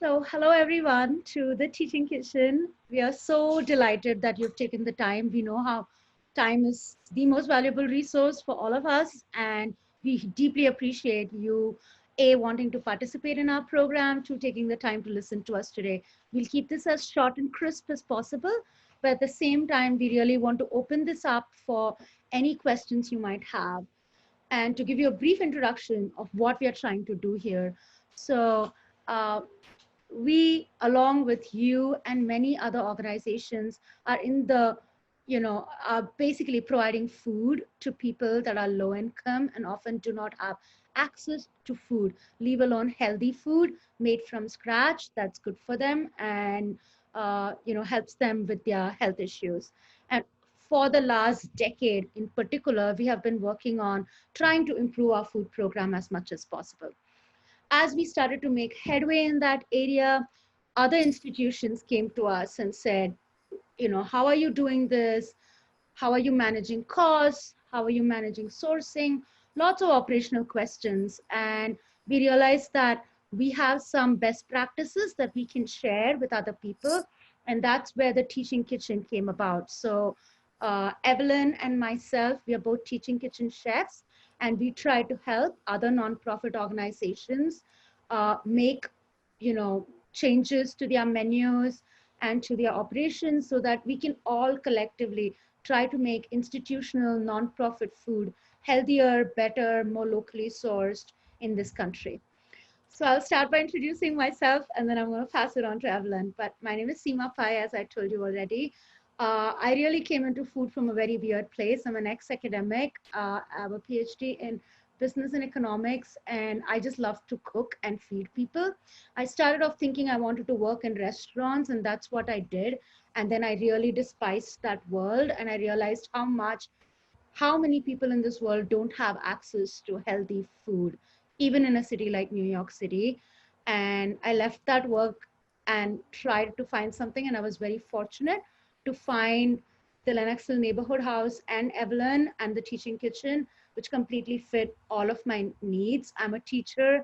So, hello everyone to the Teaching Kitchen. We are so delighted that you've taken the time. We know how time is the most valuable resource for all of us, and we deeply appreciate you, A, wanting to participate in our program, to taking the time to listen to us today. We'll keep this as short and crisp as possible, but at the same time, we really want to open this up for any questions you might have and to give you a brief introduction of what we are trying to do here. So, uh, we, along with you and many other organizations, are in the, are basically providing food to people that are low income and often do not have access to food, leave alone healthy food made from scratch that's good for them and, helps them with their health issues. And for the last decade in particular, we have been working on trying to improve our food program as much as possible. As we started to make headway in that area, other institutions came to us and said, how are you doing this? How are you managing costs? How are you managing sourcing? Lots of operational questions. And we realized that we have some best practices that we can share with other people. And that's where the Teaching Kitchen came about. So Evelyn and myself, we are both Teaching Kitchen chefs, and we try to help other nonprofit organizations make, changes to their menus and to their operations so that we can all collectively try to make institutional nonprofit food healthier, better, more locally sourced in this country. So I'll start by introducing myself and then I'm going to pass it on to Evelyn. But my name is Seema Pai, as I told you already. I really came into food from a very weird place. I'm an ex-academic. I have a PhD in business and economics, and I just love to cook and feed people. I started off thinking I wanted to work in restaurants, and that's what I did. And then I really despised that world, and I realized how many people in this world don't have access to healthy food, even in a city like New York City. And I left that work and tried to find something, and I was very fortunate to find the Lennox Hill Neighborhood House and Evelyn and the Teaching Kitchen, which completely fit all of my needs. I'm a teacher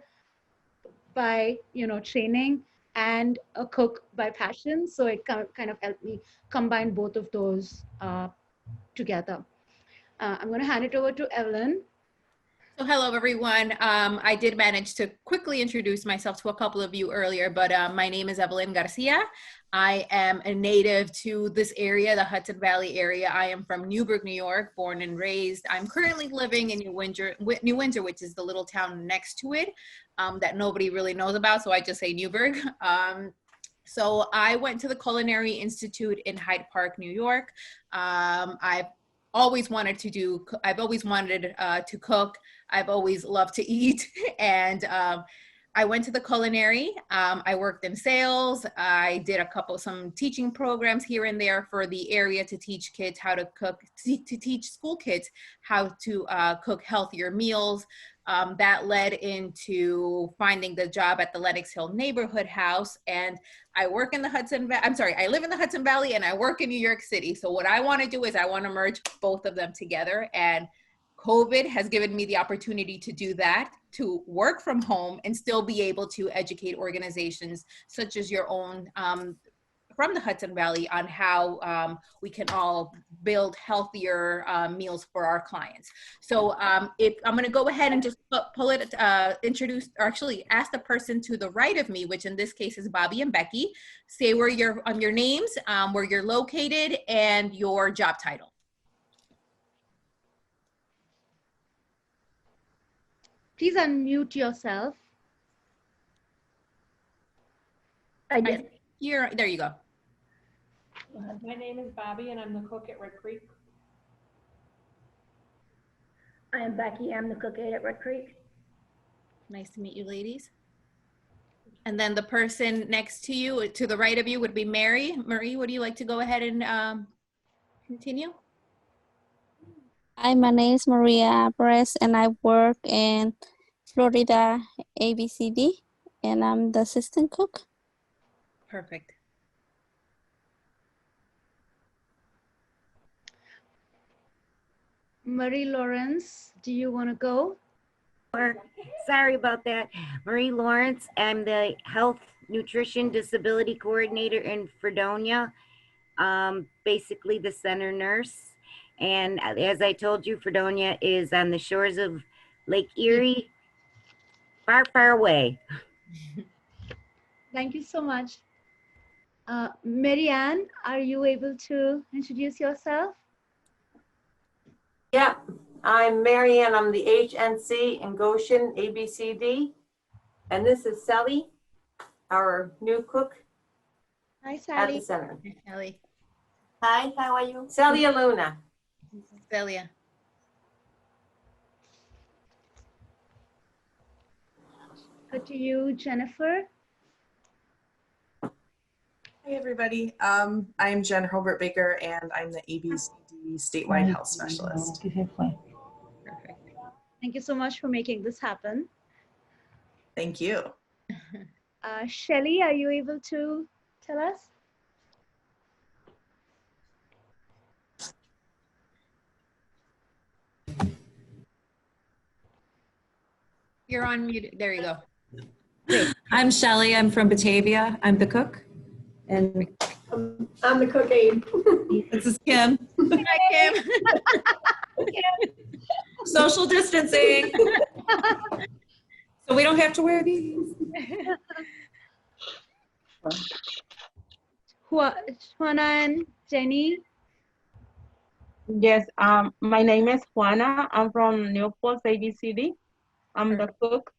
by training and a cook by passion, so it kind of helped me combine both of those together. I'm going to hand it over to Evelyn. So hello, everyone. I did manage to quickly introduce myself to a couple of you earlier, but my name is Evelyn Garcia. I am a native to this area, the Hudson Valley area. I am from Newburgh, New York, born and raised. I'm currently living in New Windsor, which is the little town next to it that nobody really knows about, so I just say Newburgh. So I went to the Culinary Institute in Hyde Park, New York. I've always wanted to cook. I've always loved to eat. And I went to the culinary. I worked in sales. I did some teaching programs here and there for the area to teach kids how to cook, to teach school kids how to cook healthier meals. That led into finding the job at the Lenox Hill Neighborhood House. And I live in the Hudson Valley and I work in New York City. So what I want to do is I want to merge both of them together. And COVID has given me the opportunity to do that, to work from home and still be able to educate organizations such as your own from the Hudson Valley on how we can all build healthier meals for our clients. So if I'm going to go ahead and just introduce, or actually ask the person to the right of me, which in this case is Bobby and Becky, say where your names, where you're located, and your job title. Please unmute yourself. I did. There you go. My name is Bobby and I'm the cook at Red Creek. I am Becky. I'm the cook at Red Creek. Nice to meet you, ladies. And then the person next to you, to the right of you, would be Mary. Marie, would you like to go ahead and continue? Hi, my name is Maria Perez and I work in Florida ABCD and I'm the assistant cook. Perfect. Marie Lawrence, do you want to go? Sorry about that. Marie Lawrence. I'm the health Nutrition Disability Coordinator in Fredonia, basically the center nurse. And as I told you, Fredonia is on the shores of Lake Erie, far, far away. Thank you so much. Marianne, are you able to introduce yourself? Yep, I'm Marianne. I'm the HNC in Goshen, ABCD. And this is Sally, our new cook Hi, at the Sally. center. Ellie, Hi, how are you? Sally Luna. Celia. Good to you, Jennifer. Hi, everybody. I'm Jen Hobart Baker, and I'm the ABCD Statewide Health Specialist. Perfect. Thank you so much for making this happen. Thank you. Shelly, are you able to tell us? You're on mute. There you go. I'm Shelly. I'm from Batavia. I'm the cook. And I'm the cook aide. this is Kim. Hi, Kim. Social distancing. So we don't have to wear these. Juana and Jenny. Yes, my name is Juana. I'm from Newport, ABCD. I'm the cook.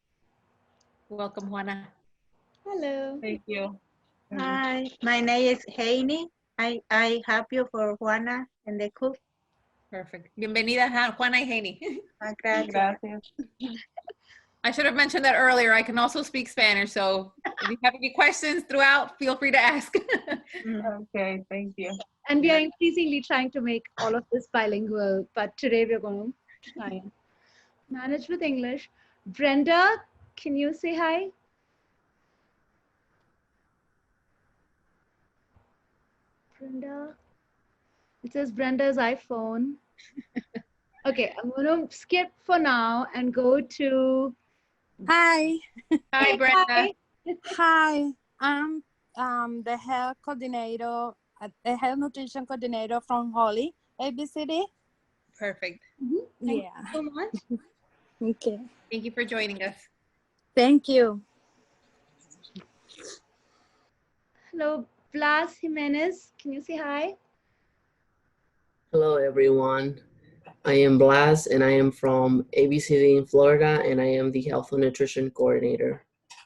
Welcome, Juana. Hello. Thank you. Hi, my name is Heini. I help you for Juana and the cook. Perfect. Bienvenida, Juana y Haney. Gracias. Gracias. I should have mentioned that earlier. I can also speak Spanish, so if you have any questions throughout, feel free to ask. Okay, thank you. And we are increasingly trying to make all of this bilingual, but today we're going to try and manage with English. Brenda, can you say hi? Brenda. It says Brenda's iPhone. Okay, I'm going to skip for now and go to. Hi. Hi, Brenda. Hi. I'm the health coordinator, the health nutrition coordinator from Holly, ABCD. Perfect. Thank Yeah. you so much. Okay. Thank you for joining us. Thank you. Hello, Blas Jimenez. Can you say hi? Hello, everyone. I am Blas, and I am from ABCD in Florida, and I am the Health and Nutrition Coordinator.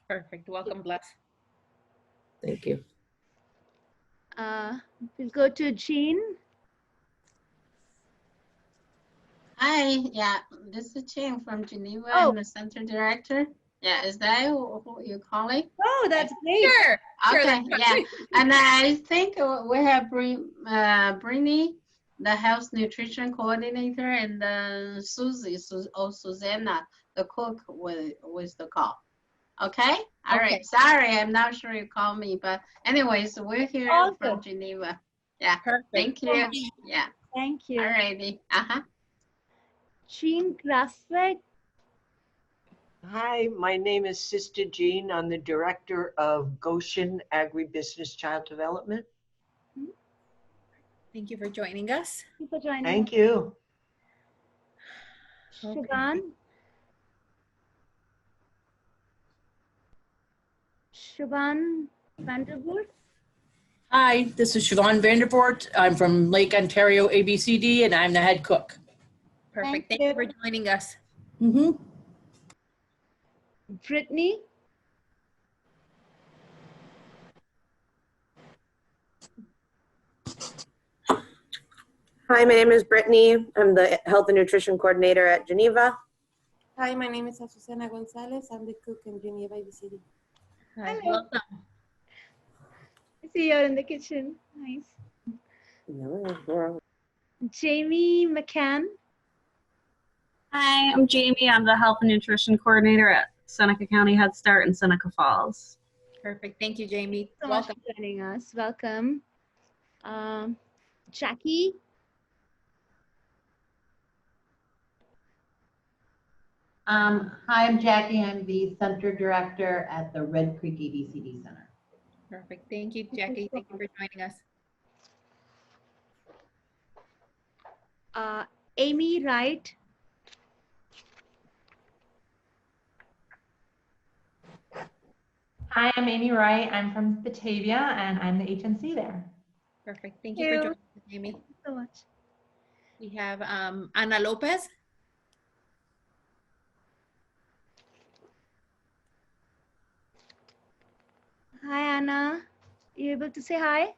Perfect. Welcome, Bless. Thank you. We'll go to Jean. Hi, yeah, this is Ching from Geneva. Oh. I'm the center director. Yeah, is that who you're calling? Oh, that's great. Sure. Okay, yeah. And I think we have Brittany, the health nutrition coordinator, and Susie, Susanna, the cook with the call. Okay? All right. Sorry, I'm not sure you called me, but anyways, we're here from Geneva. Yeah. Perfect. Thank you. Yeah. Thank you. All righty. Uh-huh. Jean Grasweg. Hi, my name is Sister Jean. I'm the director of Goshen Agribusiness Child Development. Thank you for joining us. Thank you for joining Thank us. you. Siobhan. Siobhan Vandervoort. Hi, this is Siobhan Vandervoort. I'm from Lake Ontario ABCD, and I'm the head cook. Perfect. Thank you for joining us. Mm-hmm. Brittany. Hi, my name is Brittany. I'm the Health and Nutrition Coordinator at Geneva. Hi, my name is Azucena Gonzalez. I'm the cook in Geneva ABCD. Hi, welcome. I see you're in the kitchen. Nice. Jamie McCann. Hi, I'm Jamie. I'm the Health and Nutrition Coordinator at Seneca County Head Start in Seneca Falls. Perfect. Thank you, Jamie. So much for joining us. Welcome. Jackie. Hi, I'm Jackie. I'm the Center Director at the Red Creek ABCD Center. Perfect. Thank you, Jackie. Thank you for joining us. Amy Wright. Hi, I'm Amy Wright. I'm from Batavia, and I'm the HNC there. Perfect. Thank you for joining us, Amy. Thank you so much. We have Ana Lopez. Hi, Anna. You able to say hi?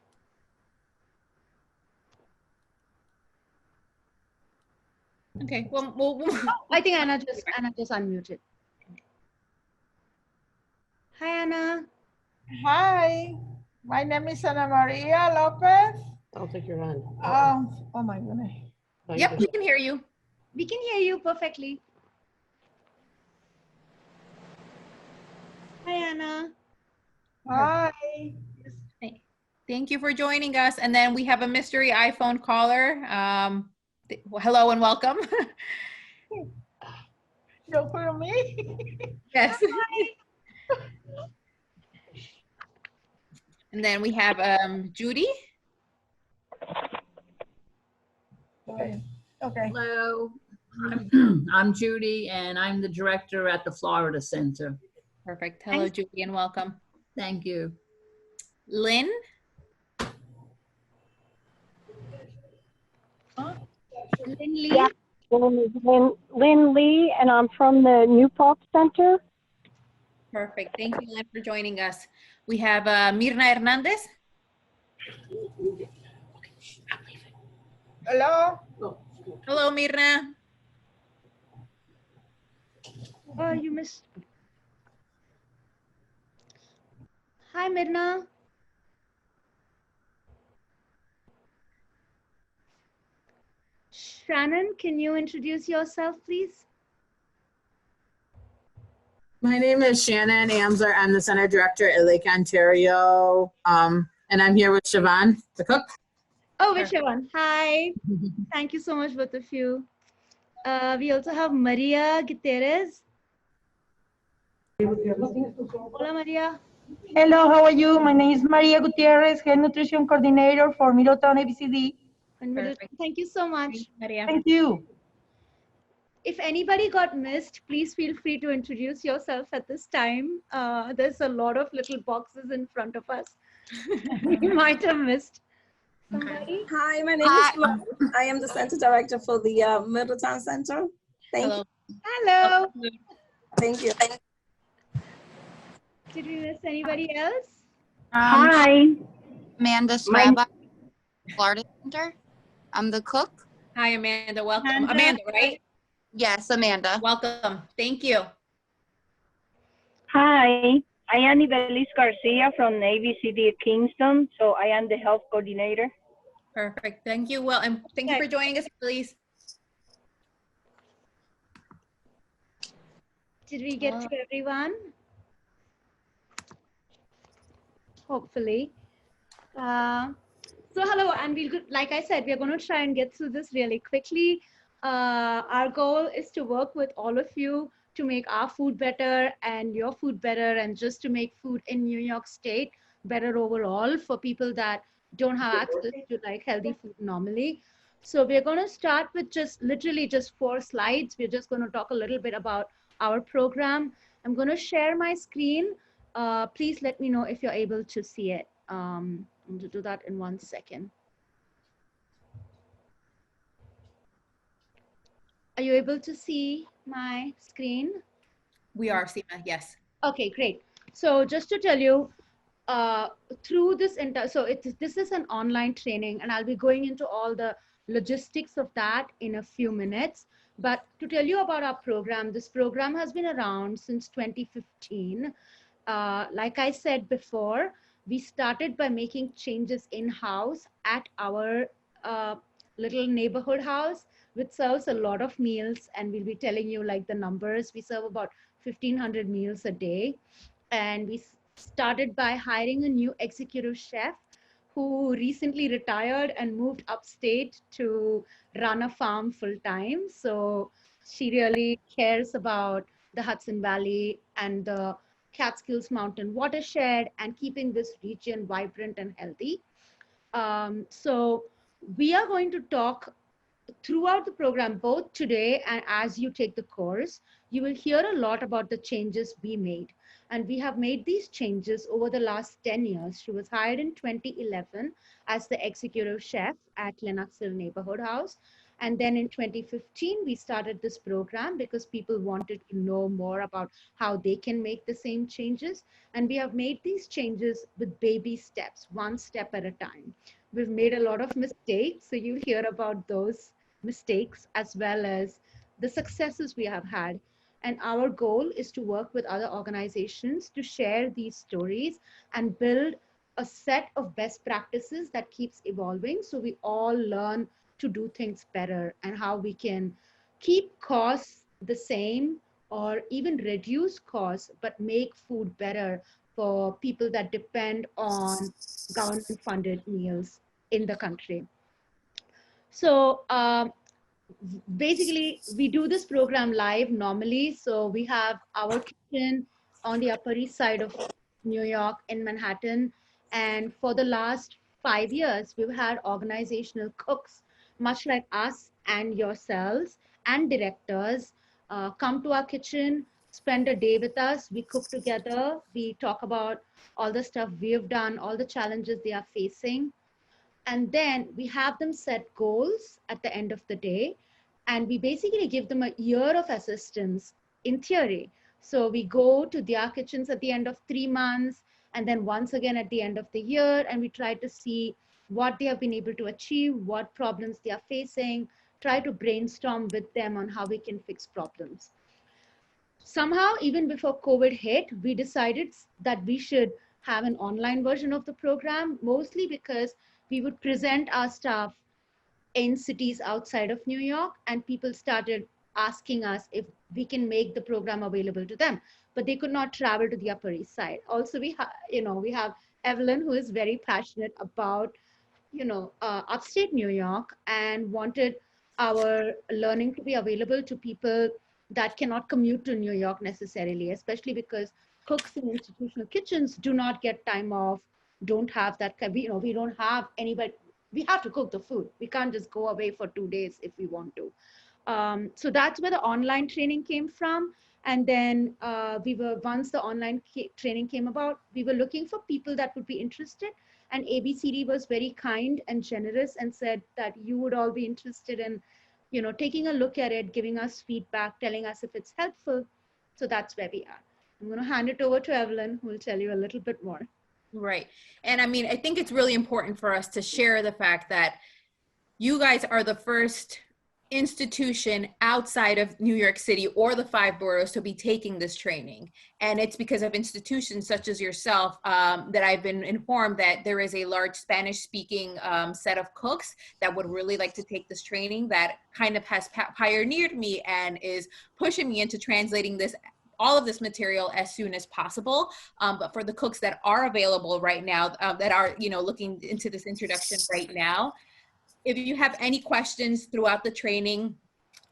Okay. Well, I think Anna just unmuted. Hi, Anna. Hi, my name is Ana Maria Lopez. I'll take your hand. Oh my goodness. Yep, we can hear you. We can hear you perfectly. Hi, Anna. Hi. Thank you for joining us. And then we have a mystery iPhone caller. Hello and welcome. Yo for me. Yes. And then we have Judy. Okay. Hello, I'm Judy, and I'm the director at the Florida Center. Perfect. Hello, Judy, and welcome. Thank you. Lynn. Lynn Lee. Yeah, my name is Lynn Lee, and I'm from the New Park Center. Perfect. Thank you, Lynn, for joining us. We have Mirna Hernandez. Hello. Hello, Mirna. Oh, you missed. Hi, Mirna. Shannon, can you introduce yourself, please? My name is Shannon Amsler. I'm the Center Director at Lake Ontario. And I'm here with Siobhan, the cook. Oh, which one? Hi. Thank you so much, both of you. We also have Maria Gutierrez. Hola, Maria. Hello, how are you? My name is Maria Gutierrez, Head Nutrition Coordinator for Middletown ABCD. Thank you so much. Maria. Thank you. If anybody got missed, please feel free to introduce yourself at this time. There's a lot of little boxes in front of us. You might have missed somebody. Hi, my name is Flo. I am the Center Director for the Middletown Center. Thank you. Hello. Thank you. Did we miss anybody else? Hi. Amanda Straba, Florida Center. I'm the cook. Hi, Amanda. Welcome. Amanda, right? Yes, Amanda. Welcome. Thank you. Hi, I am Ibelis Garcia from ABCD Kingston, so I am the health coordinator. Perfect. Thank you. Well, and thank you for joining us, please. Did we get to everyone? Hopefully. So hello, and like I said, we're going to try and get through this really quickly. Our goal is to work with all of you to make our food better and your food better, and just to make food in New York State better overall for people that don't have access to like healthy food normally. So we're going to start with literally just 4 slides. We're just going to talk a little bit about our program. I'm going to share my screen. Please let me know if you're able to see it. I'm going to do that in 1 second. Are you able to see my screen? We are, Seema, yes. Okay, great. So just to tell you, through this this is an online training, and I'll be going into all the logistics of that in a few minutes. But to tell you about our program, this program has been around since 2015. Like I said before, we started by making changes in-house at our little neighborhood house, which serves a lot of meals, and we'll be telling you like the numbers. We serve about 1,500 meals a day. And we started by hiring a new executive chef who recently retired and moved upstate to run a farm full time. So she really cares about the Hudson Valley and the Catskills Mountain watershed and keeping this region vibrant and healthy. So we are going to talk throughout the program, both today and as you take the course. You will hear a lot about the changes we made. And we have made these changes over the last 10 years. She was hired in 2011 as the executive chef at Lennox Hill Neighborhood House. And then in 2015, we started this program because people wanted to know more about how they can make the same changes. And we have made these changes with baby steps, one step at a time. We've made a lot of mistakes, so you'll hear about those mistakes as well as the successes we have had. And our goal is to work with other organizations to share these stories and build a set of best practices that keeps evolving, so we all learn to do things better and how we can keep costs the same or even reduce costs, but make food better for people that depend on government funded meals in the country. So basically, we do this program live normally. So we have our kitchen on the Upper East Side of New York in Manhattan. And for the last 5 years, we've had organizational cooks, much like us and yourselves and directors, come to our kitchen, spend a day with us. We cook together. We talk about all the stuff we've done, all the challenges they are facing. And then we have them set goals at the end of the day. And we basically give them a year of assistance in theory. So we go to their kitchens at the end of 3 months, and then once again at the end of the year, and we try to see what they have been able to achieve, what problems they are facing, try to brainstorm with them on how we can fix problems. Somehow, even before COVID hit, we decided that we should have an online version of the program, mostly because we would present our stuff in cities outside of New York, and people started asking us if we can make the program available to them, but they could not travel to the Upper East Side. Also, we have Evelyn, who is very passionate about upstate New York and wanted our learning to be available to people that cannot commute to New York necessarily, especially because cooks in institutional kitchens do not get time off, don't have that, we don't have anybody, we have to cook the food. We can't just go away for 2 days if we want to. So that's where the online training came from. And then once the online training came about, we were looking for people that would be interested. And ABCD was very kind and generous and said that you would all be interested in, taking a look at it, giving us feedback, telling us if it's helpful. So that's where we are. I'm going to hand it over to Evelyn, who will tell you a little bit more. Right. And I mean, I think it's really important for us to share the fact that you guys are the first institution outside of New York City or the 5 boroughs to be taking this training. And it's because of institutions such as yourself that I've been informed that there is a large Spanish speaking set of cooks that would really like to take this training, that kind of has pioneered me and is pushing me into translating all of this material as soon as possible. But for the cooks that are available right now, that are looking into this introduction right now, if you have any questions throughout the training,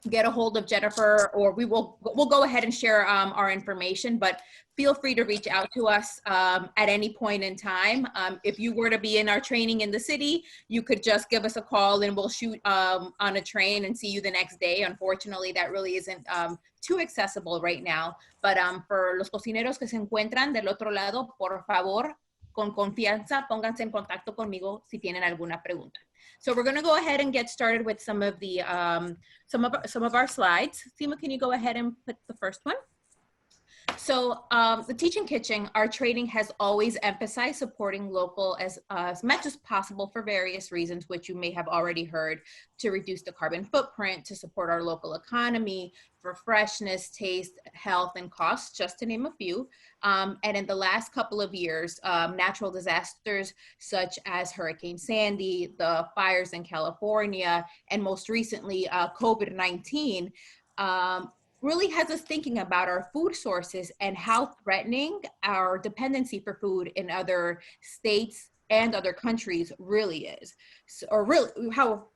get a hold of Jennifer, or we'll go ahead and share our information, but feel free to reach out to us at any point in time. If you were to be in our training in the city, you could just give us a call and we'll shoot on a train and see you the next day. Unfortunately, that really isn't too accessible right now. But for los cocineros que se encuentran del otro lado, por favor, con confianza, pónganse en contacto conmigo si tienen alguna pregunta. So we're going to go ahead and get started with some of the some of our slides. Sima, can you go ahead and put the first one? So the Teaching Kitchen, our training has always emphasized supporting local as much as possible for various reasons, which you may have already heard, to reduce the carbon footprint, to support our local economy, for freshness, taste, health, and cost, just to name a few. And in the last couple of years, natural disasters such as Hurricane Sandy, the fires in California, and most recently COVID-19, really has us thinking about our food sources and how threatening our dependency for food in other states and other countries really is. So, or really how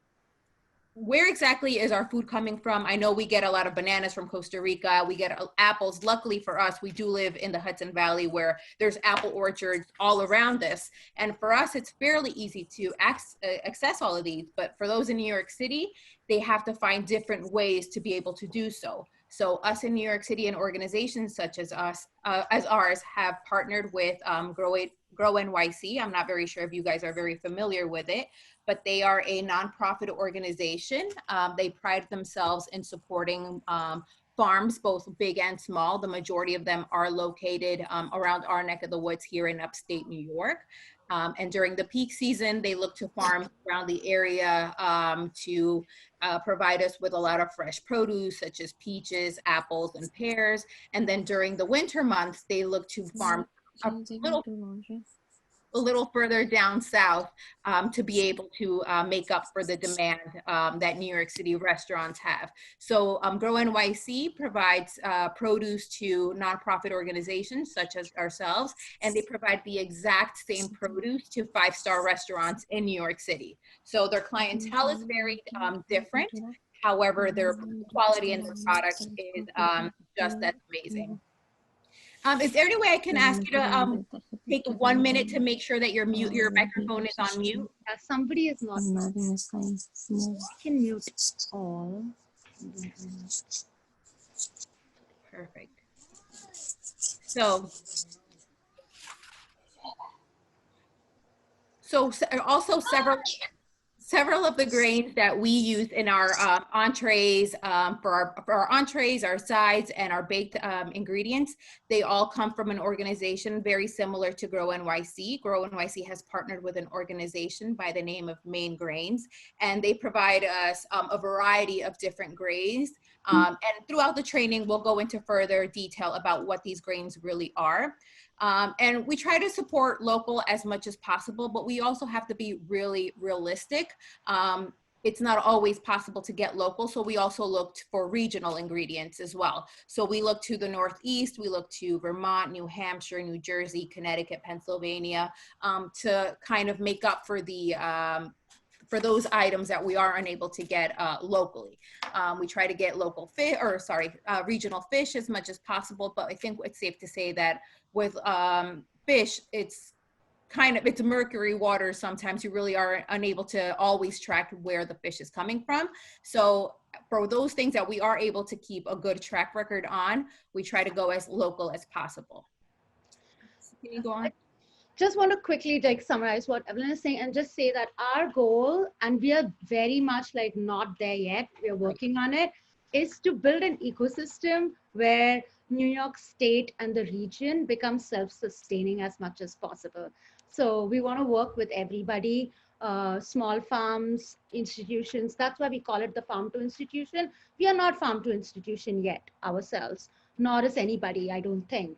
where exactly is our food coming from? I know we get a lot of bananas from Costa Rica. We get apples. Luckily for us, we do live in the Hudson Valley where there's apple orchards all around us. And for us, it's fairly easy to access all of these. But for those in New York City, they have to find different ways to be able to do so. So us in New York City and organizations such as ours have partnered with Grow NYC. I'm not very sure if you guys are very familiar with it, but they are a nonprofit organization. They pride themselves in supporting farms, both big and small. The majority of them are located around our neck of the woods here in upstate New York. And during the peak season, they look to farms around the area to provide us with a lot of fresh produce, such as peaches, apples, and pears. And then during the winter months, they look to farm a little further down south to be able to make up for the demand that New York City restaurants have. So Grow NYC provides produce to nonprofit organizations such as ourselves, and they provide the exact same produce to five-star restaurants in New York City. So their clientele is very different. However, their quality and their product is just as amazing. Is there any way I can ask you to take 1 minute to make sure that your microphone is on mute? Somebody is not. You can mute all. Perfect. So also several of the grains that we use in our entrees, for our entrees, our sides, and our baked ingredients, they all come from an organization very similar to Grow NYC. Grow NYC has partnered with an organization by the name of Main Grains, and they provide us a variety of different grains. And throughout the training, we'll go into further detail about what these grains really are. And we try to support local as much as possible, but we also have to be really realistic. It's not always possible to get local, so we also looked for regional ingredients as well. So we look to the Northeast, we look to Vermont, New Hampshire, New Jersey, Connecticut, Pennsylvania, to kind of make up for the for those items that we are unable to get locally. We try to get regional fish as much as possible, but I think it's safe to say that with fish, it's mercury water. Sometimes you really are unable to always track where the fish is coming from. So for those things that we are able to keep a good track record on, we try to go as local as possible. Can you go on? Just want to quickly summarize what Evelyn is saying and just say that our goal, and we are very much not there yet, we're working on it, is to build an ecosystem where New York State and the region become self-sustaining as much as possible. So we want to work with everybody, small farms, institutions. That's why we call it the farm to institution. We are not farm to institution yet ourselves, nor is anybody, I don't think.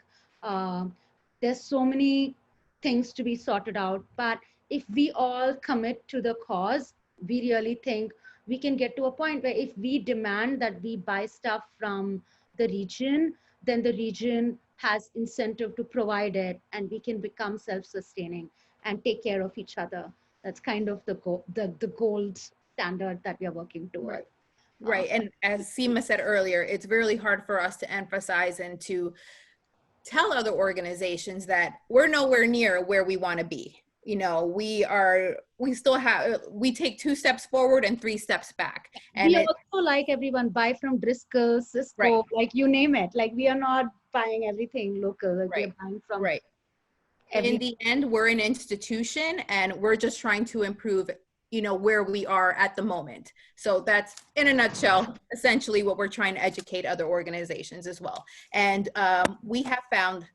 There's so many things to be sorted out, but if we all commit to the cause, we really think we can get to a point where if we demand that we buy stuff from the region, then the region has incentive to provide it, and we can become self-sustaining and take care of each other. That's kind of the gold standard that we are working toward. Right, and as Seema said earlier, it's really hard for us to emphasize and to tell other organizations that we're nowhere near where we want to be. You know, we take 2 steps forward and 3 steps back. And we also everyone buy from Driscoll, Cisco, you name it. We are not buying everything local. We're buying from in the end, we're an institution and we're just trying to improve, where we are at the moment. So that's, in a nutshell, essentially what we're trying to educate other organizations as well. And we have found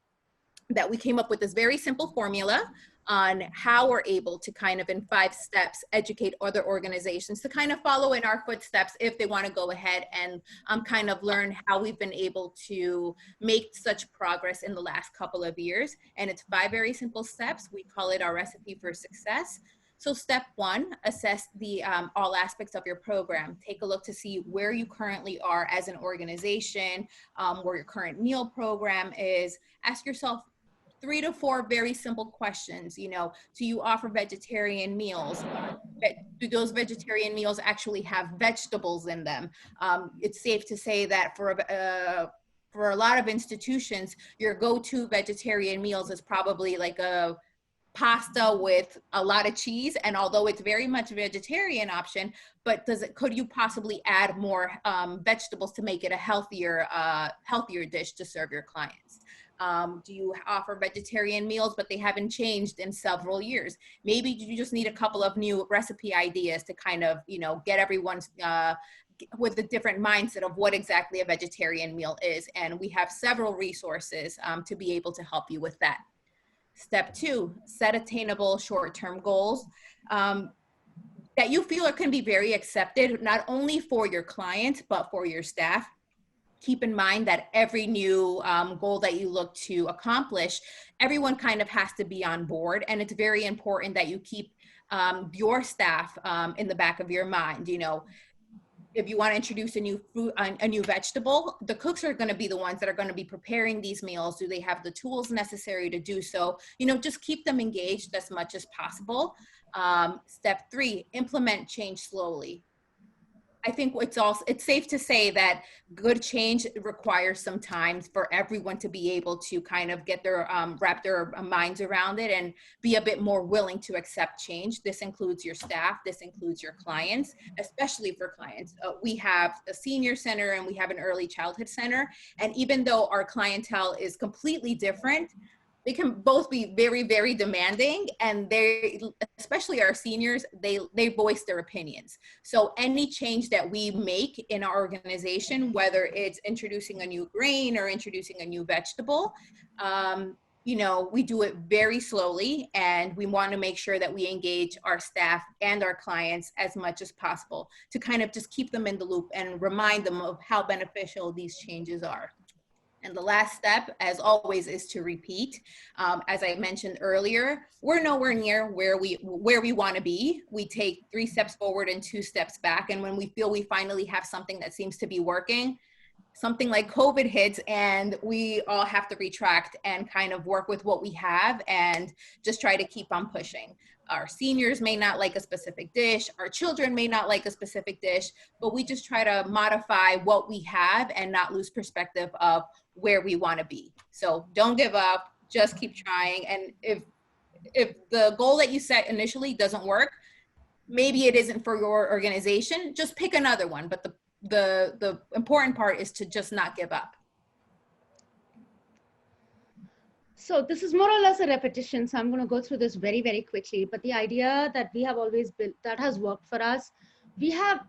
that we came up with this very simple formula on how we're able to kind of in 5 steps educate other organizations to kind of follow in our footsteps if they want to go ahead and kind of learn how we've been able to make such progress in the last couple of years. And it's 5 very simple steps. We call it our recipe for success. So step 1, assess the all aspects of your program. Take a look to see where you currently are as an organization, where your current meal program is. Ask yourself, 3 to 4 very simple questions. You know, do you offer vegetarian meals? Do those vegetarian meals actually have vegetables in them? It's safe to say that for a lot of institutions, your go-to vegetarian meals is probably like a pasta with a lot of cheese, and although it's very much a vegetarian option, but could you possibly add more vegetables to make it a healthier dish to serve your clients? Do you offer vegetarian meals but they haven't changed in several years? Maybe you just need a couple of new recipe ideas to kind of, you know, get everyone's with a different mindset of what exactly a vegetarian meal is, and we have several resources to be able to help you with that. Step 2, set attainable short-term goals that you feel can be very accepted, not only for your client, but for your staff. Keep in mind that every new goal that you look to accomplish, everyone kind of has to be on board. And it's very important that you keep your staff in the back of your mind. You know, if you want to introduce a new food, a new vegetable, the cooks are going to be the ones that are going to be preparing these meals. Do they have the tools necessary to do so? You know, just keep them engaged as much as possible. Step 3, implement change slowly. I think it's safe to say that good change requires some time for everyone to be able to kind of get their wrap their minds around it and be a bit more willing to accept change. This includes your staff, this includes your clients, especially for clients. We have a senior center and we have an early childhood center, and even though our clientele is completely different, they can both be very, very demanding, and they, especially our seniors, they voice their opinions. So any change that we make in our organization, whether it's introducing a new grain or introducing a new vegetable, you know, we do it very slowly, and we want to make sure that we engage our staff and our clients as much as possible to kind of just keep them in the loop and remind them of how beneficial these changes are. And the last step, as always, is to repeat. As I mentioned earlier, we're nowhere near where we want to be. We take 3 steps forward and 2 steps back. And when we feel we finally have something that seems to be working, something like COVID hits and we all have to retract and kind of work with what we have and just try to keep on pushing. Our seniors may not like a specific dish, our children may not like a specific dish, but we just try to modify what we have and not lose perspective of where we want to be. So don't give up, just keep trying. And if the goal that you set initially doesn't work, maybe it isn't for your organization, just pick another one. But the important part is to just not give up. So this is more or less a repetition, so I'm going to go through this very, very quickly. But the idea that we have always built, that has worked for us, we have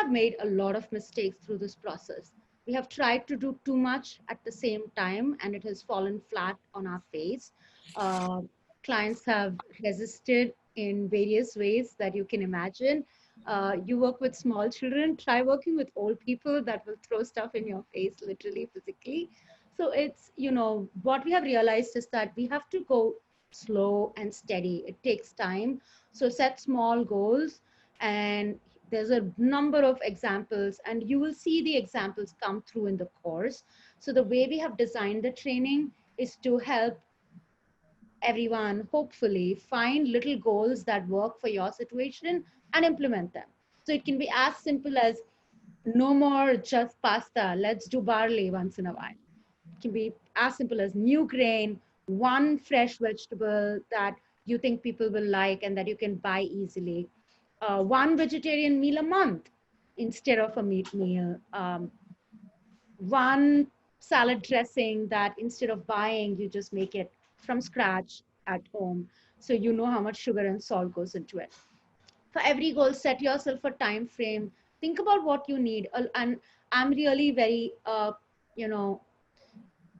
made a lot of mistakes through this process. We have tried to do too much at the same time, and it has fallen flat on our face. Clients have resisted in various ways that you can imagine. You work with small children, try working with old people that will throw stuff in your face, literally, physically. So it's, you know, what we have realized is that we have to go slow and steady. It takes time. So set small goals, and there's a number of examples, and you will see the examples come through in the course. So the way we have designed the training is to help everyone hopefully find little goals that work for your situation and implement them. So it can be as simple as no more just pasta, let's do barley once in a while. It can be as simple as new grain, one fresh vegetable that you think people will like and that you can buy easily. One vegetarian meal a month instead of a meat meal. One salad dressing that instead of buying, you just make it from scratch at home. So you know how much sugar and salt goes into it. For every goal, set yourself a time frame. Think about what you need. And I'm really very, you know,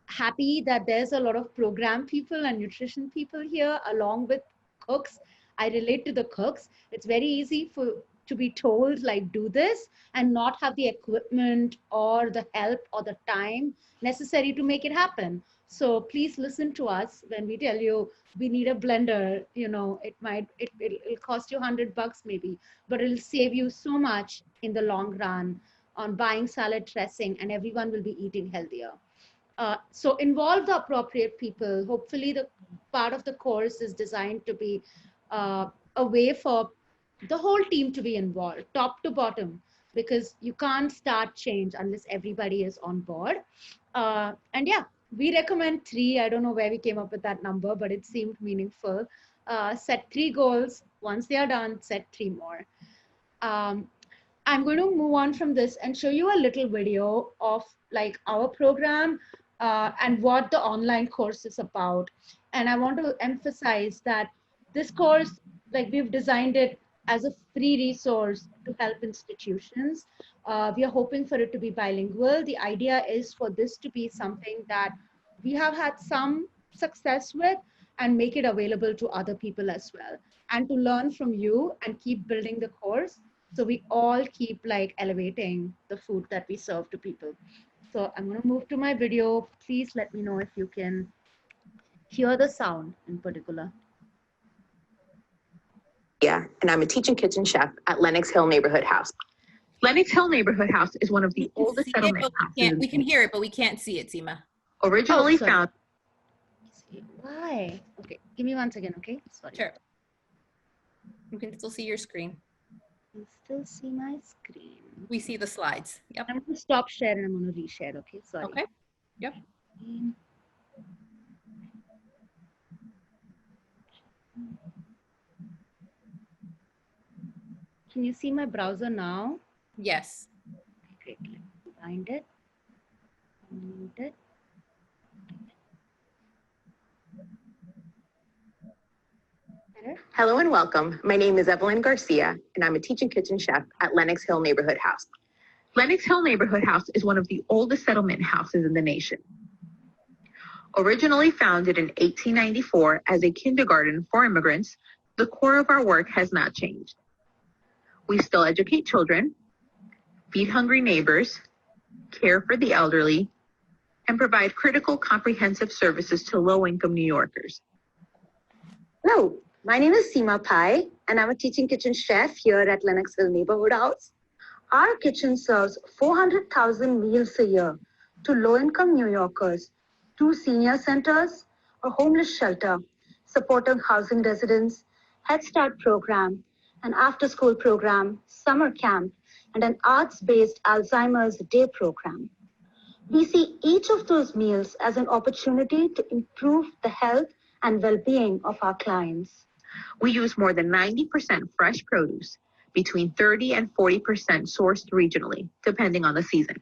happy that there's a lot of program people and nutrition people here along with cooks. I relate to the cooks. It's very easy to be told like do this and not have the equipment or the help or the time necessary to make it happen. So please listen to us when we tell you we need a blender. You know, it'll cost you $100 maybe, but it'll save you so much in the long run on buying salad dressing, and everyone will be eating healthier. So involve the appropriate people. Hopefully the part of the course is designed to be a way for the whole team to be involved, top to bottom, because you can't start change unless everybody is on board. And yeah, we recommend 3. I don't know where we came up with that number, but it seemed meaningful. Set 3 goals. Once they are done, set 3 more. I'm going to move on from this and show you a little video of like our program and what the online course is about. And I want to emphasize that this course, like we've designed it as a free resource to help institutions. We are hoping for it to be bilingual. The idea is for this to be something that we have had some success with and make it available to other people as well. And to learn from you and keep building the course so we all keep like elevating the food that we serve to people. So I'm going to move to my video. Please let me know if you can hear the sound in particular. Yeah, and I'm a teaching kitchen chef at Lenox Hill Neighborhood House. Lenox Hill Neighborhood House is one of the oldest settlement houses. We can hear it, but we can't see it, Seema. Originally found. Why? Okay, give me 1 second, okay? Sorry. Sure. You can still see your screen. You still see my screen. We see the slides. Yep. I'm going to stop share and I'm going to reshare, okay? Sorry. Okay. Yep. Can you see my browser now? Yes. Great. Let me find it. Unmute it. Hello and welcome. My name is Evelyn Garcia, and I'm a teaching kitchen chef at Lenox Hill Neighborhood House. Lenox Hill Neighborhood House is one of the oldest settlement houses in the nation. Originally founded in 1894 as a kindergarten for immigrants, the core of our work has not changed. We still educate children, feed hungry neighbors, care for the elderly, and provide critical comprehensive services to low-income New Yorkers. Hello, my name is Seema Pai, and I'm a teaching kitchen chef here at Lenox Hill Neighborhood House. Our kitchen serves 400,000 meals a year to low-income New Yorkers, 2 senior centers, a homeless shelter, supportive housing residents, Head Start program, an after-school program, summer camp, and an arts-based Alzheimer's Day program. We see each of those meals as an opportunity to improve the health and well-being of our clients. We use more than 90% fresh produce, between 30 and 40% sourced regionally, depending on the season.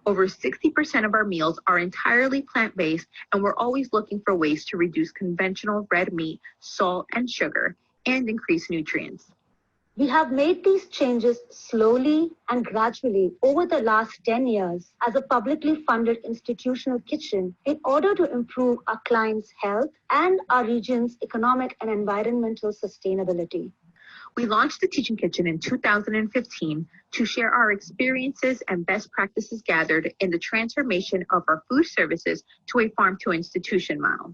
Over 60% of our meals are entirely plant-based, and we're always looking for ways to reduce conventional red meat, salt, and sugar, and increase nutrients. We have made these changes slowly and gradually over the last 10 years as a publicly funded institutional kitchen in order to improve our clients' health and our region's economic and environmental sustainability. We launched the Teaching Kitchen in 2015 to share our experiences and best practices gathered in the transformation of our food services to a farm-to-institution model.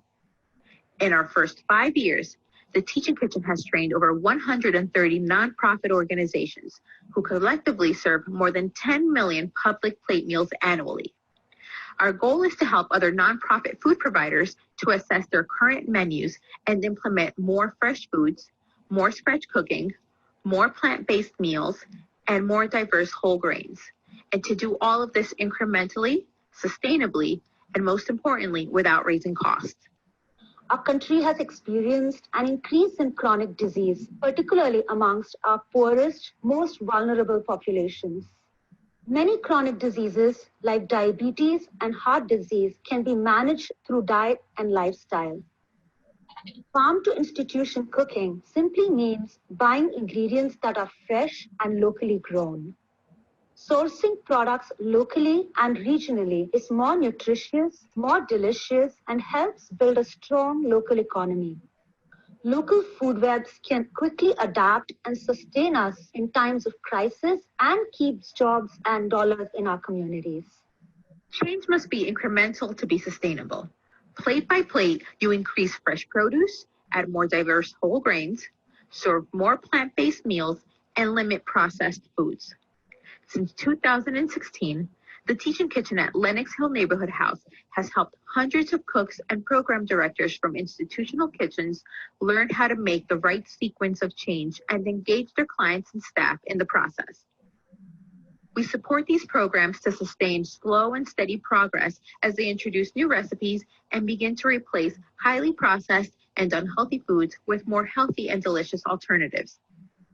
In our first 5 years, the Teaching Kitchen has trained over 130 nonprofit organizations who collectively serve more than 10 million public plate meals annually. Our goal is to help other nonprofit food providers to assess their current menus and implement more fresh foods, more scratch cooking, more plant-based meals, and more diverse whole grains. And to do all of this incrementally, sustainably, and most importantly, without raising costs. Our country has experienced an increase in chronic disease, particularly amongst our poorest, most vulnerable populations. Many chronic diseases like diabetes and heart disease can be managed through diet and lifestyle. Farm-to-institution cooking simply means buying ingredients that are fresh and locally grown. Sourcing products locally and regionally is more nutritious, more delicious, and helps build a strong local economy. Local food webs can quickly adapt and sustain us in times of crisis and keeps jobs and dollars in our communities. Change must be incremental to be sustainable. Plate by plate, you increase fresh produce, add more diverse whole grains, serve more plant-based meals, and limit processed foods. Since 2016, The Teaching Kitchen at Lenox Hill Neighborhood House has helped hundreds of cooks and program directors from institutional kitchens learn how to make the right sequence of change and engage their clients and staff in the process. We support these programs to sustain slow and steady progress as they introduce new recipes and begin to replace highly processed and unhealthy foods with more healthy and delicious alternatives.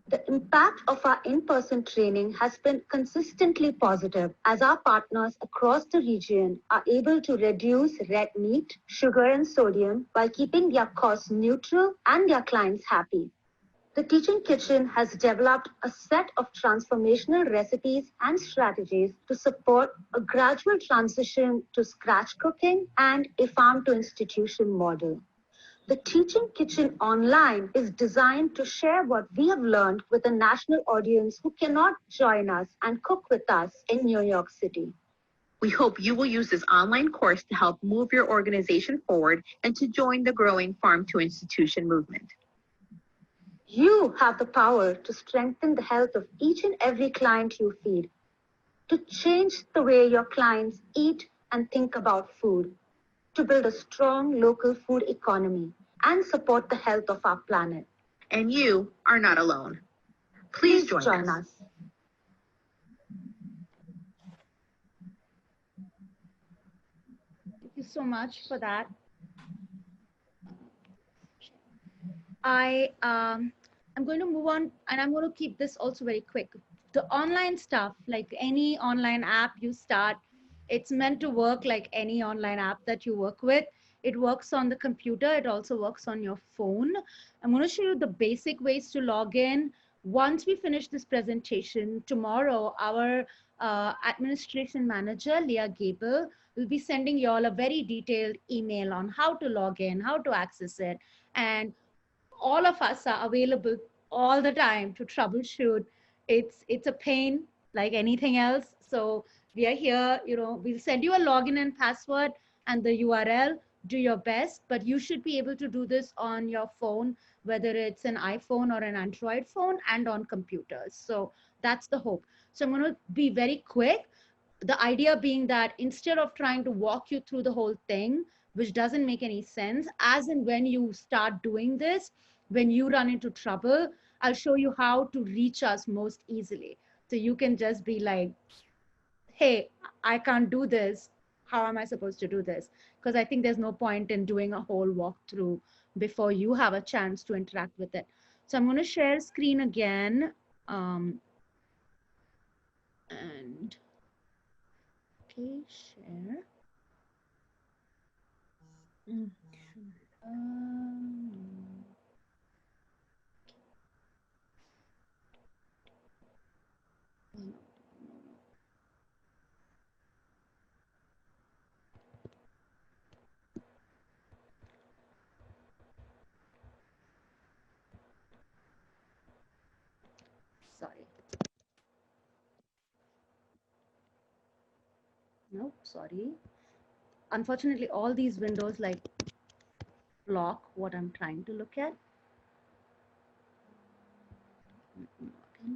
The impact of our in-person training has been consistently positive as our partners across the region are able to reduce red meat, sugar, and sodium while keeping their costs neutral and their clients happy. The Teaching Kitchen has developed a set of transformational recipes and strategies to support a gradual transition to scratch cooking and a farm-to-institution model. The Teaching Kitchen Online is designed to share what we have learned with a national audience who cannot join us and cook with us in New York City. We hope you will use this online course to help move your organization forward and to join the growing farm-to-institution movement. You have the power to strengthen the health of each and every client you feed, to change the way your clients eat and think about food, to build a strong local food economy and support the health of our planet. And you are not alone. Please join us. Thank you so much for that. I'm going to move on, and I'm going to keep this also very quick. The online stuff, like any online app you start, it's meant to work like any online app that you work with. It works on the computer. It also works on your phone. I'm going to show you the basic ways to log in. Once we finish this presentation, tomorrow, our administration manager, Leah Gable, will be sending you all a very detailed email on how to log in, how to access it. And all of us are available all the time to troubleshoot. It's a pain like anything else. So we are here, we'll send you a login and password and the URL. Do your best, but you should be able to do this on your phone, whether it's an iPhone or an Android phone, and on computers. So that's the hope. So I'm going to be very quick. The idea being that instead of trying to walk you through the whole thing, which doesn't make any sense, as and when you start doing this, when you run into trouble, I'll show you how to reach us most easily. So you can just be like, hey, I can't do this. How am I supposed to do this? Because I think there's no point in doing a whole walkthrough before you have a chance to interact with it. So I'm going to share screen again. And okay, share. Sorry. Nope, sorry. Unfortunately, all these windows like block what I'm trying to look at. Okay.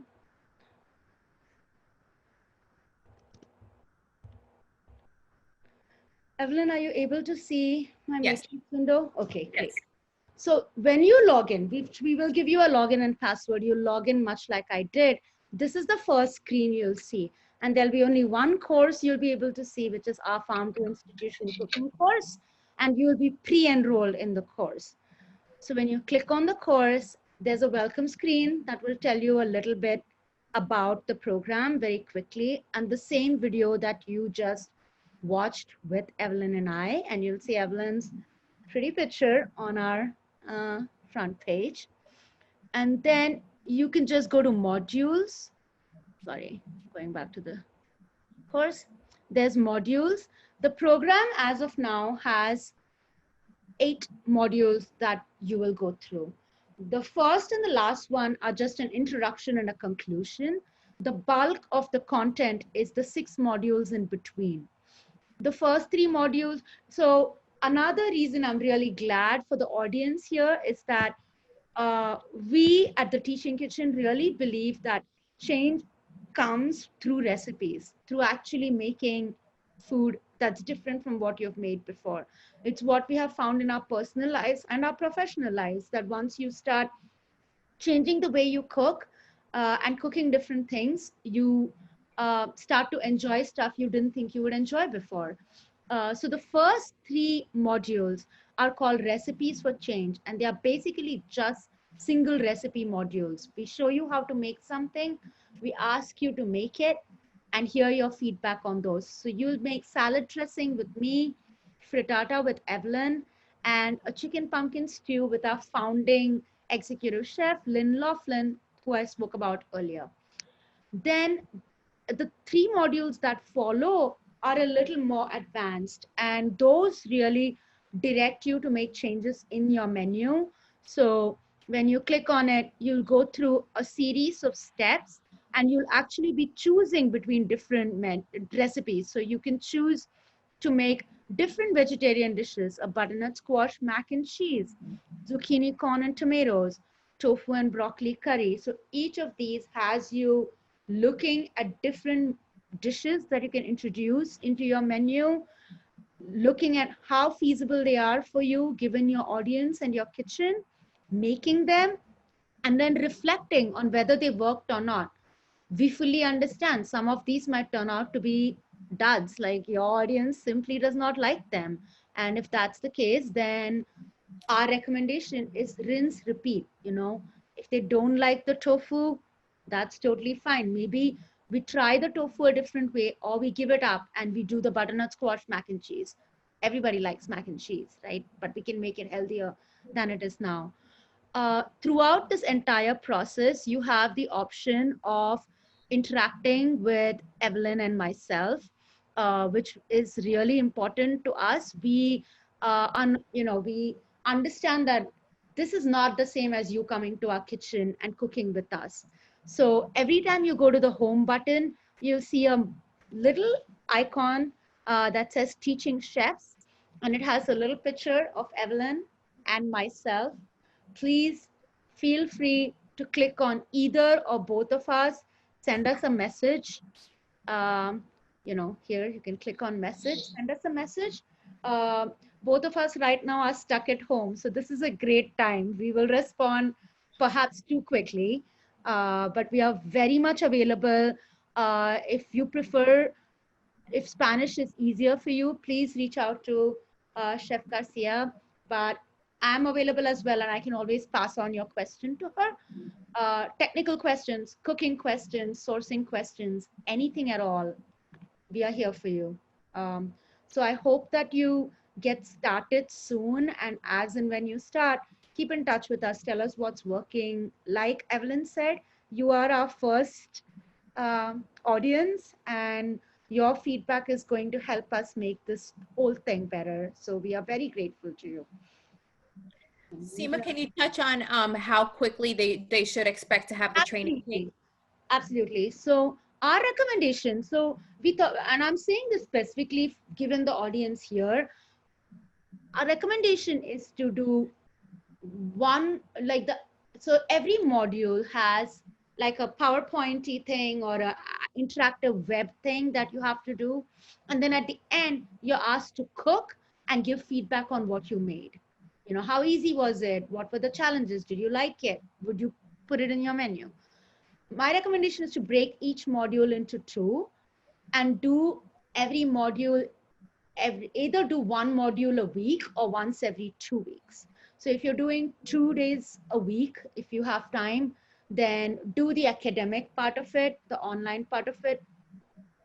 Evelyn, are you able to see my matrix window? Okay, great. Yes. So when you log in, we will give you a login and password. You log in much like I did. This is the first screen you'll see. And there'll be only one course you'll be able to see, which is our Farm to Institution cooking course. And you will be pre-enrolled in the course. So when you click on the course, there's a welcome screen that will tell you a little bit about the program very quickly. And the same video that you just watched with Evelyn and I, and you'll see Evelyn's pretty picture on our front page. And then you can just go to modules. Sorry, going back to the course. There's modules. The program as of now has 8 modules that you will go through. The first and the last one are just an introduction and a conclusion. The bulk of the content is the 6 modules in between. The first 3 modules. So another reason I'm really glad for the audience here is that we at the Teaching Kitchen really believe that change comes through recipes, through actually making food that's different from what you've made before. It's what we have found in our personal lives and our professional lives, that once you start changing the way you cook and cooking different things, you start to enjoy stuff you didn't think you would enjoy before. So the first three modules are called recipes for change, and they are basically just single recipe modules. We show you how to make something, we ask you to make it, and hear your feedback on those. So you'll make salad dressing with me, frittata with Evelyn, and a chicken pumpkin stew with our founding executive chef, Lynn Laughlin, who I spoke about earlier. Then the three modules that follow are a little more advanced, and those really direct you to make changes in your menu. So when you click on it, you'll go through a series of steps, and you'll actually be choosing between different recipes. So you can choose to make different vegetarian dishes: a butternut squash mac and cheese, zucchini, corn and tomatoes, tofu and broccoli curry. So each of these has you looking at different dishes that you can introduce into your menu, looking at how feasible they are for you given your audience and your kitchen, making them, and then reflecting on whether they worked or not. We fully understand some of these might turn out to be duds, like your audience simply does not like them. And if that's the case, then our recommendation is rinse, repeat. If they don't like the tofu, that's totally fine. Maybe we try the tofu a different way, or we give it up and we do the butternut squash mac and cheese. Everybody likes mac and cheese, right? But we can make it healthier than it is now. Throughout this entire process, you have the option of interacting with Evelyn and myself, which is really important to us. We understand that this is not the same as you coming to our kitchen and cooking with us. So every time you go to the home button, you'll see a little icon that says Teaching Chefs, and it has a little picture of Evelyn and myself. Please feel free to click on either or both of us, send us a message. Here you can click on message, send us a message. Both of us right now are stuck at home, so this is a great time. We will respond perhaps too quickly, but we are very much available. If you prefer, if Spanish is easier for you, please reach out to Chef Garcia, but I'm available as well, and I can always pass on your question to her. Technical questions, cooking questions, sourcing questions, anything at all, we are here for you. So I hope that you get started soon, and as and when you start, keep in touch with us. Tell us what's working. Like Evelyn said, you are our first audience, and your feedback is going to help us make this whole thing better. So we are very grateful to you. Seema, can you touch on how quickly they should expect to have the training take? Absolutely. So our recommendation, so we thought, and I'm saying this specifically given the audience here, our recommendation is to do so every module has like a PowerPointy thing or a interactive web thing that you have to do. And then at the end, you're asked to cook and give feedback on what you made. How easy was it? What were the challenges? Did you like it? Would you put it in your menu? My recommendation is to break each module into two and do every module, either do one module a week or once every 2 weeks. So if you're doing 2 days a week, if you have time, then do the academic part of it, the online part of it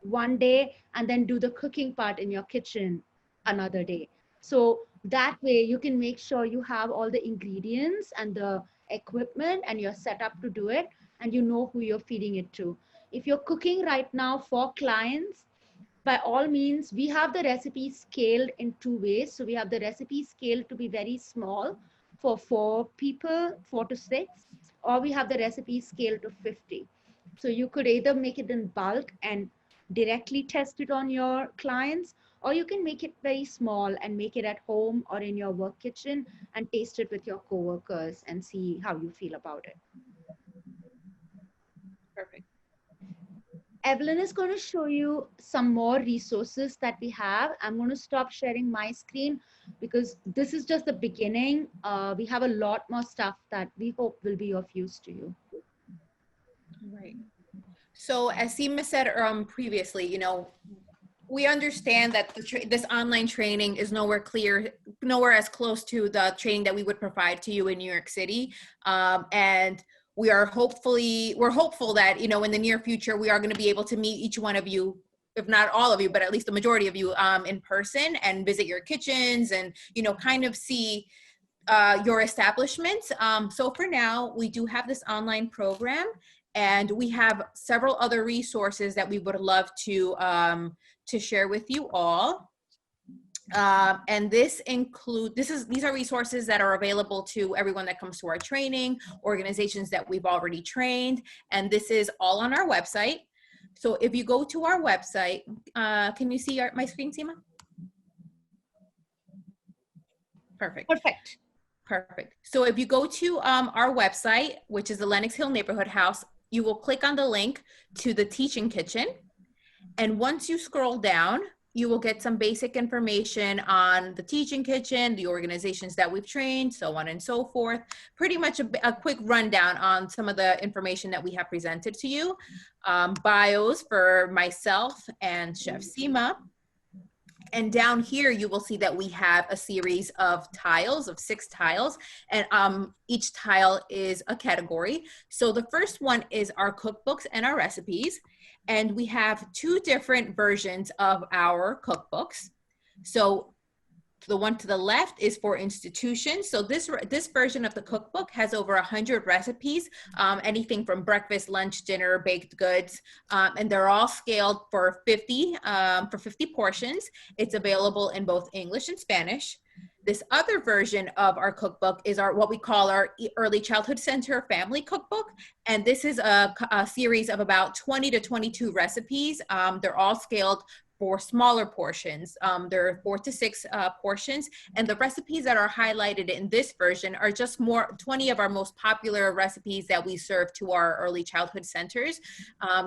one day, and then do the cooking part in your kitchen another day. So that way you can make sure you have all the ingredients and the equipment and you're set up to do it, and you know who you're feeding it to. If you're cooking right now for clients, by all means, we have the recipe scaled in two ways. So we have the recipe scaled to be very small for 4 people, 4 to 6, or we have the recipe scaled to 50. So you could either make it in bulk and directly test it on your clients, or you can make it very small and make it at home or in your work kitchen and taste it with your coworkers and see how you feel about it. Perfect. Evelyn is going to show you some more resources that we have. I'm going to stop sharing my screen because this is just the beginning. We have a lot more stuff that we hope will be of use to you. Right. So as Seema said previously, you know, we understand that this online training is nowhere as close to the training that we would provide to you in New York City. And we're hopeful that, you know, in the near future, we are going to be able to meet each one of you, if not all of you, but at least the majority of you in person and visit your kitchens and, you know, kind of see your establishments. So for now, we do have this online program, and we have several other resources that we would love to share with you all. And these are resources that are available to everyone that comes to our training, organizations that we've already trained, and this is all on our website. So if you go to our website, can you see my screen, Seema? Perfect. Perfect. Perfect. So if you go to our website, which is the Lenox Hill Neighborhood House, you will click on the link to the Teaching Kitchen. And once you scroll down, you will get some basic information on the Teaching Kitchen, the organizations that we've trained, so on and so forth. Pretty much a quick rundown on some of the information that we have presented to you. Bios for myself and Chef Seema. And down here, you will see that we have a series of tiles, of 6 tiles, and each tile is a category. So the first one is our cookbooks and our recipes. And we have 2 different versions of our cookbooks. So the one to the left is for institutions. So this version of the cookbook has over 100 recipes, anything from breakfast, lunch, dinner, baked goods, and they're all scaled for 50 portions. It's available in both English and Spanish. This other version of our cookbook is what we call our Early Childhood Center Family Cookbook. And this is a series of about 20 to 22 recipes. They're all scaled for smaller portions. There are 4 to 6 portions, and the recipes that are highlighted in this version are just 20 of our most popular recipes that we serve to our early childhood centers.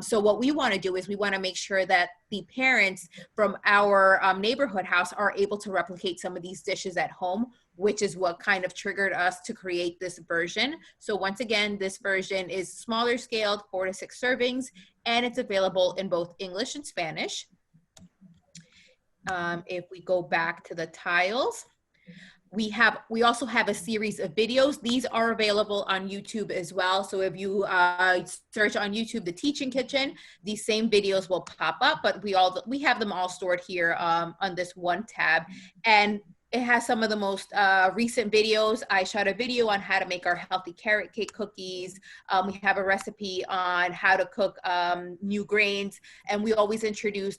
So what we want to do is we want to make sure that the parents from our neighborhood house are able to replicate some of these dishes at home, which is what kind of triggered us to create this version. So once again, this version is smaller scaled, 4 to 6 servings, and it's available in both English and Spanish. If we go back to the tiles, we also have a series of videos. These are available on YouTube as well. So if you search on YouTube, the Teaching Kitchen, these same videos will pop up, but we have them all stored here on this one tab. And it has some of the most recent videos. I shot a video on how to make our healthy carrot cake cookies. We have a recipe on how to cook new grains. And we always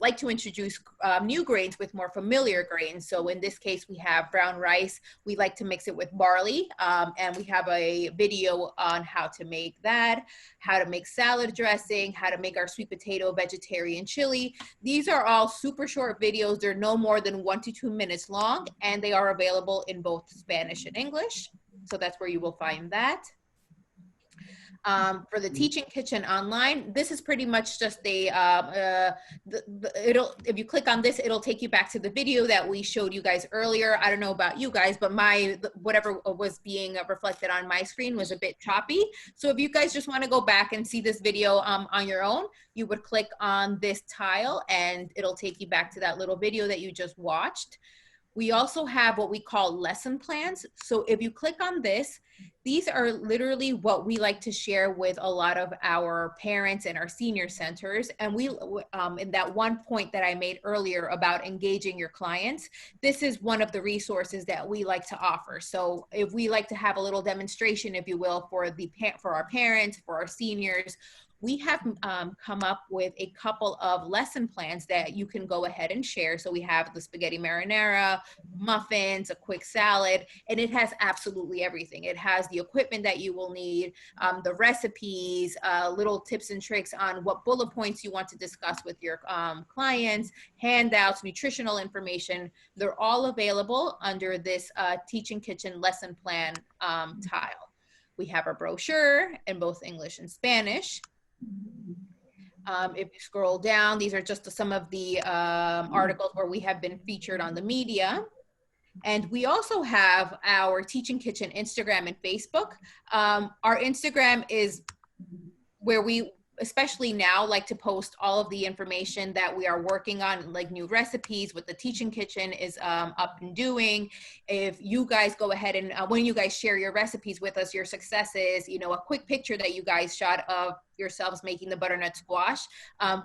like to introduce new grains with more familiar grains. So in this case, we have brown rice. We like to mix it with barley. And we have a video on how to make that, how to make salad dressing, how to make our sweet potato vegetarian chili. These are all super short videos. They're no more than 1 to 2 minutes long, and they are available in both Spanish and English. So that's where you will find that. For the Teaching Kitchen online, this is pretty much just if you click on this, it'll take you back to the video that we showed you guys earlier. I don't know about you guys, but whatever was being reflected on my screen was a bit choppy. So if you guys just want to go back and see this video on your own, you would click on this tile and it'll take you back to that little video that you just watched. We also have what we call lesson plans. So if you click on this, these are literally what we like to share with a lot of our parents and our senior centers. And we, in that one point that I made earlier about engaging your clients, this is one of the resources that we like to offer. So if we like to have a little demonstration, if you will, for our parents, for our seniors, we have come up with a couple of lesson plans that you can go ahead and share. So we have the spaghetti marinara, muffins, a quick salad, and it has absolutely everything. It has the equipment that you will need, the recipes, little tips and tricks on what bullet points you want to discuss with your clients, handouts, nutritional information. They're all available under this Teaching Kitchen lesson plan tile. We have a brochure in both English and Spanish. If you scroll down, these are just some of the articles where we have been featured on the media. And we also have our Teaching Kitchen Instagram and Facebook. Our Instagram is where we, especially now, like to post all of the information that we are working on, like new recipes, what the Teaching Kitchen is up and doing. If you guys go ahead and when you guys share your recipes with us, your successes, you know, a quick picture that you guys shot of yourselves making the butternut squash.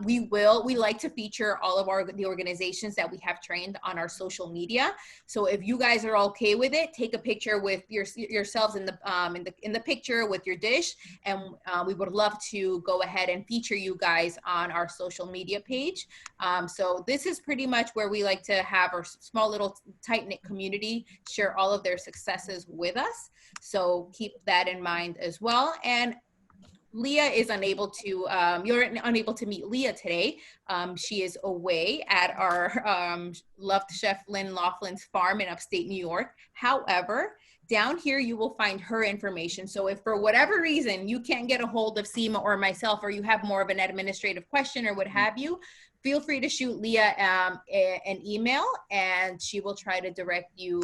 We like to feature all of the organizations that we have trained on our social media. So if you guys are okay with it, take a picture with yourselves in the picture with your dish, and we would love to go ahead and feature you guys on our social media page. So this is pretty much where we like to have our small little tight-knit community share all of their successes with us. So keep that in mind as well. And Leah is unable to, you're unable to meet Leah today. She is away at our loved chef Lynn Laughlin's farm in upstate New York. However, down here you will find her information. So if for whatever reason you can't get a hold of Seema or myself, or you have more of an administrative question or what have you, feel free to shoot Leah an email, and she will try to direct you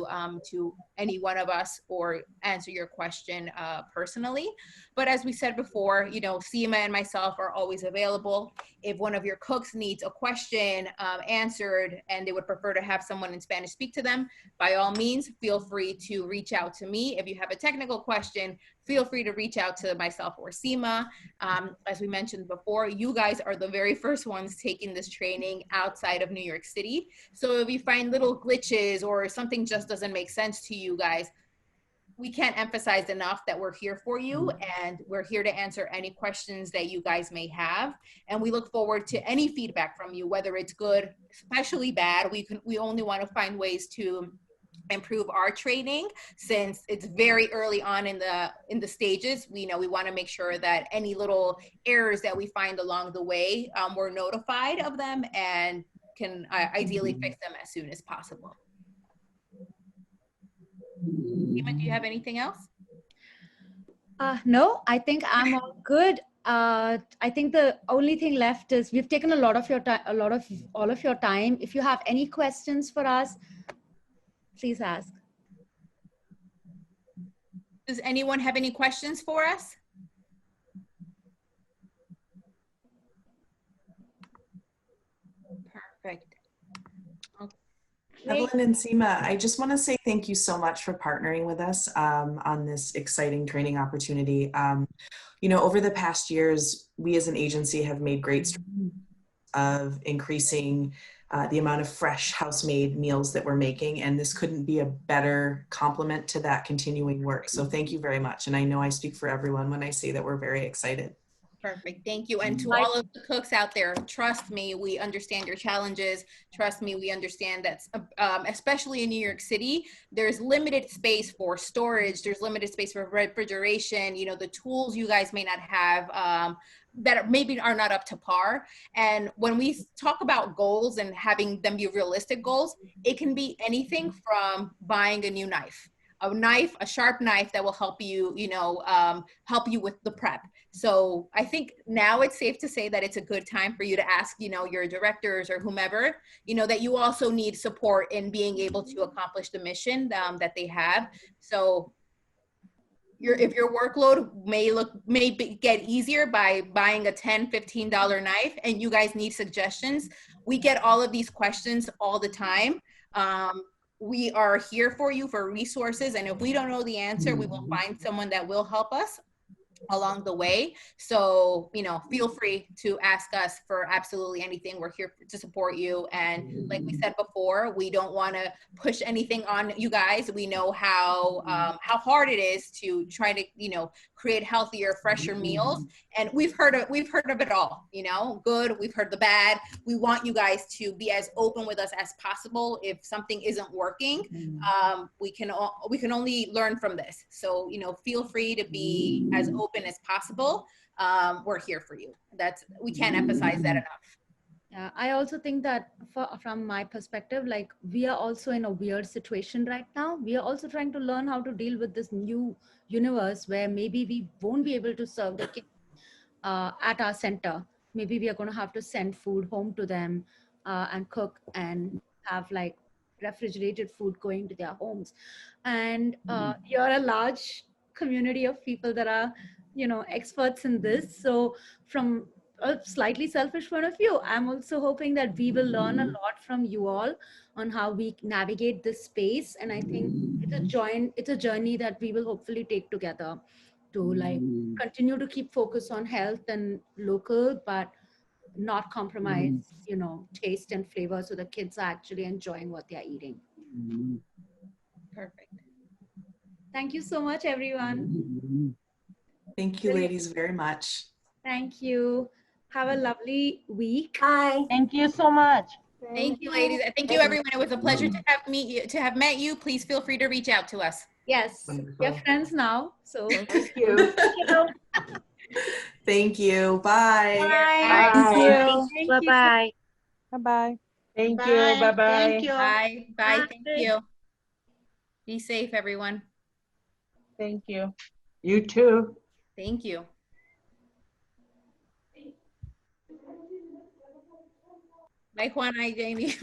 to any one of us or answer your question personally. But as we said before, you know, Seema and myself are always available. If one of your cooks needs a question answered and they would prefer to have someone in Spanish speak to them, by all means, feel free to reach out to me. If you have a technical question, feel free to reach out to myself or Seema. As we mentioned before, you guys are the very first ones taking this training outside of New York City. So if you find little glitches or something just doesn't make sense to you guys, we can't emphasize enough that we're here for you, and we're here to answer any questions that you guys may have. And we look forward to any feedback from you, whether it's good, especially bad. We only want to find ways to improve our training, since it's very early on in the stages. We know we want to make sure that any little errors that we find along the way, we're notified of them and can ideally fix them as soon as possible. Seema, do you have anything else? No, I think I'm all good. I think the only thing left is we've taken a lot of your time, all of your time. If you have any questions for us, please ask. Does anyone have any questions for us? Perfect. Evelyn and Seema, I just want to say thank you so much for partnering with us on this exciting training opportunity. You know, over the past years, we as an agency have made great strides of increasing the amount of fresh house-made meals that we're making, and this couldn't be a better complement to that continuing work. So thank you very much. And I know I speak for everyone when I say that we're very excited. Perfect. Thank you. And to all of the cooks out there, trust me, we understand your challenges. Trust me, we understand that, especially in New York City, there's limited space for storage. There's limited space for refrigeration. You know, the tools you guys may not have that maybe are not up to par. And when we talk about goals and having them be realistic goals, it can be anything from buying a new knife. A sharp knife that will help you, help you with the prep. So I think now it's safe to say that it's a good time for you to ask, your directors or whomever, that you also need support in being able to accomplish the mission that they have. So if your workload may get easier by buying a $10, $15 knife, and you guys need suggestions, we get all of these questions all the time. We are here for you for resources, and if we don't know the answer, we will find someone that will help us along the way. So, feel free to ask us for absolutely anything. We're here to support you. And like we said before, we don't want to push anything on you guys. We know how hard it is to try to, create healthier, fresher meals. And we've heard of it all, good. We've heard the bad. We want you guys to be as open with us as possible. If something isn't working, we can only learn from this. So, feel free to be as open as possible. We're here for you. We can't emphasize that enough. Yeah, I also think that from my perspective, like, we are also in a weird situation right now. We are also trying to learn how to deal with this new universe where maybe we won't be able to serve the kids at our center. maybe we are going to have to send food home to them and cook and have like refrigerated food going to their homes. And you're a large community of people that are, experts in this. So from a slightly selfish point of view, I'm also hoping that we will learn a lot from you all on how we navigate this space. And I think it's a journey that we will hopefully take together to like continue to keep focus on health and local, but not compromise, taste and flavor, so the kids are actually enjoying what they're eating. Perfect. Thank you so much, everyone. Thank you, ladies, very much. Thank you. Have a lovely week. Bye. Thank you so much. Thank you, ladies. Thank you, everyone. It was a pleasure to have met you. Please feel free to reach out to us. Yes, we're friends now. So thank you. Thank you. Bye. Bye. Thank you. Bye-bye. Bye-bye. Thank you. Bye-bye. Thank you. Bye. Bye. Thank you. Be safe, everyone. Thank you. You too. Thank you. Bye, Juana y Jamie.